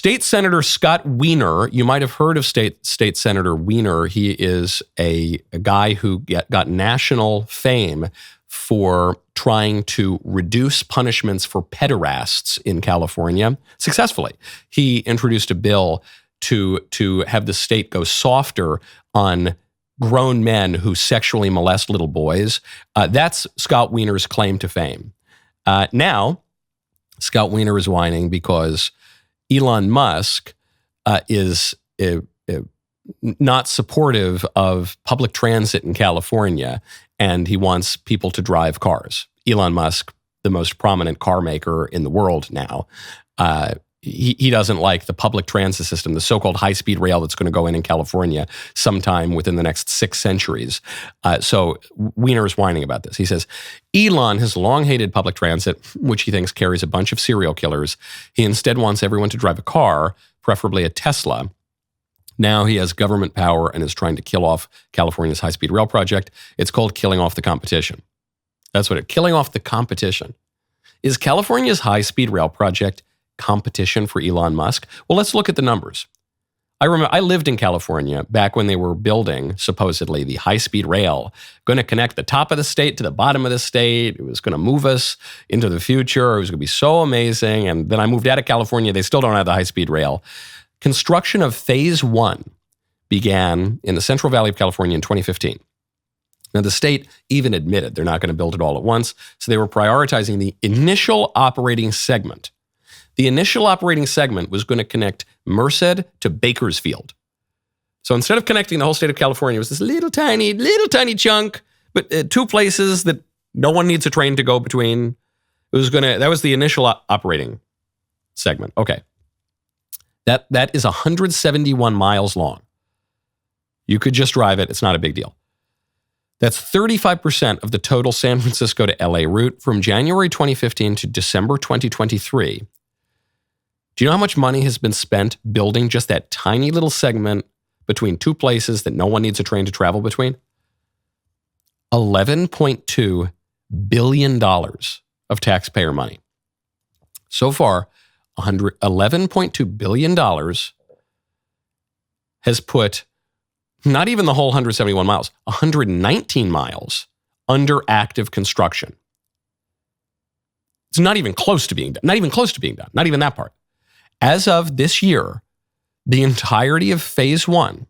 State Senator Scott Wiener, you might have heard of State Senator Wiener. He is a guy who got national fame for trying to reduce punishments for pederasts in California successfully. He introduced a bill to have the state go softer on grown men who sexually molest little boys. That's Scott Wiener's claim to fame. Now, Scott Wiener is whining because Elon Musk is not supportive of public transit in California, and he wants people to drive cars. Elon Musk, the most prominent car maker in the world now, he doesn't like the public transit system, the so-called high-speed rail that's going to go in California sometime within the next 6 centuries. So Wiener is whining about this. He says, Elon has long hated public transit, which he thinks carries a bunch of serial killers. He instead wants everyone to drive a car, preferably a Tesla. Now he has government power and is trying to kill off California's high-speed rail project. It's called killing off the competition. That's what killing off the competition. Is California's high-speed rail project competition for Elon Musk? Well, let's look at the numbers. I remember I lived in California back when they were building, supposedly, the high-speed rail, going to connect the top of the state to the bottom of the state. It was going to move us into the future. It was going to be so amazing. And then I moved out of California. They still don't have the high-speed rail. Construction of Phase 1 began in the Central Valley of California in 2015. Now, the state even admitted they're not going to build it all at once, so they were prioritizing the initial operating segment. The initial operating segment was going to connect Merced to Bakersfield. So instead of connecting the whole state of California, it was this little tiny chunk, but 2 places that no one needs a train to go between. That was the initial operating segment. Okay. That is 171 miles long. You could just drive it. It's not a big deal. That's 35% of the total San Francisco to LA route from January 2015 to December 2023. Do you know how much money has been spent building just that tiny little segment between 2 places that no one needs a train to travel between? $11.2 billion of taxpayer money. So far, $11.2 billion has put not even the whole 171 miles, 119 miles under active construction. It's not even close to being done. Not even that part. As of this year, the entirety of Phase 1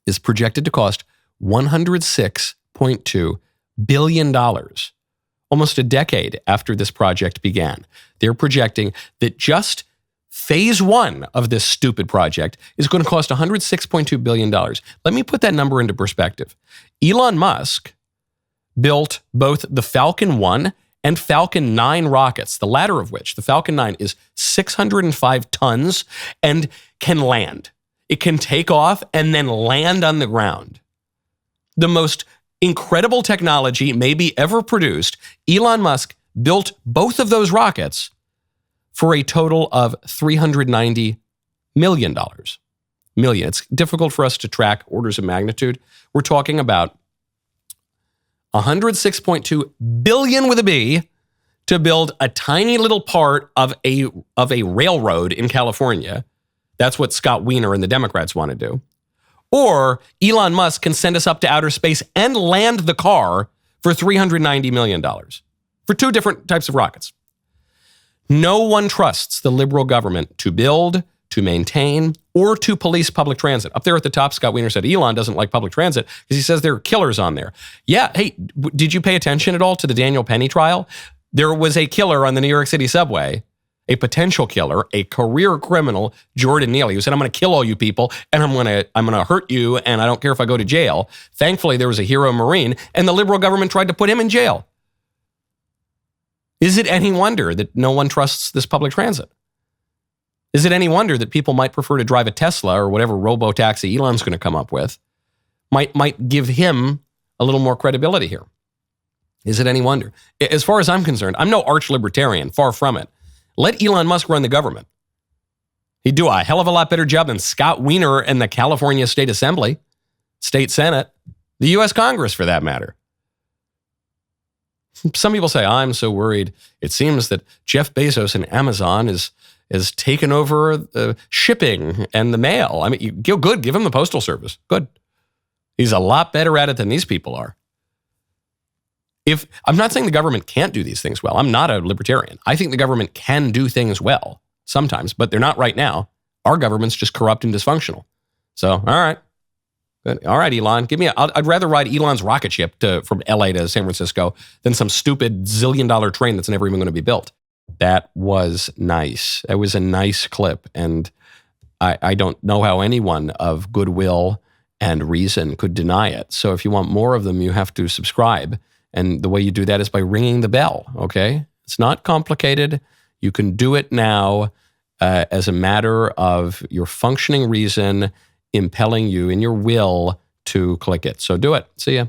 is projected to cost $106.2 billion. Almost a decade after this project began. They're projecting that just Phase 1 of this stupid project is going to cost $106.2 billion. Let me put that number into perspective. Elon Musk built both the Falcon 1 and Falcon 9 rockets, the latter of which, the Falcon 9, is 605 tons and can land. It can take off and then land on the ground. The most incredible technology maybe ever produced. Elon Musk built both of those rockets for a total of $390 million. It's difficult for us to track orders of magnitude. We're talking about $106.2 billion with a B to build a tiny little part of a railroad in California. That's what Scott Wiener and the Democrats want to do. Or Elon Musk can send us up to outer space and land the car for $390 million for 2 different types of rockets. No one trusts the liberal government to build, to maintain, or to police public transit. Up there at the top, Scott Wiener said Elon doesn't like public transit because he says there are killers on there. Yeah, hey, did you pay attention at all to the Daniel Penny trial? There was a killer on the New York City subway, a potential killer, a career criminal, Jordan Neely, who said, I'm going to kill all you people and I'm going to hurt you and I don't care if I go to jail. Thankfully, there was a hero Marine and the liberal government tried to put him in jail. Is it any wonder that no one trusts this public transit? Is it any wonder that people might prefer to drive a Tesla or whatever robo-taxi Elon's going to come up with? Might give him a little more credibility here. Is it any wonder? As far as I'm concerned, I'm no arch-libertarian, far from it. Let Elon Musk run the government. He'd do a hell of a lot better job than Scott Wiener and the California State Assembly, State Senate, the U.S. Congress for that matter. Some people say, I'm so worried. It seems that Jeff Bezos and Amazon is has taken over shipping and the mail. I mean, good. Give him the postal service. Good. He's a lot better at it than these people are. I'm not saying the government can't do these things well. I'm not a libertarian. I think the government can do things well sometimes, but they're not right now. Our government's just corrupt and dysfunctional. So, all right. Good. All right, Elon, I'd rather ride Elon's rocket ship from LA to San Francisco than some stupid zillion-dollar train that's never even going to be built. That was nice. It was a nice clip. And I don't know how anyone of goodwill and reason could deny it. So if you want more of them, you have to subscribe. And the way you do that is by ringing the bell, okay? It's not complicated. You can do it now as a matter of your functioning reason impelling you in your will to click it. So do it. See ya.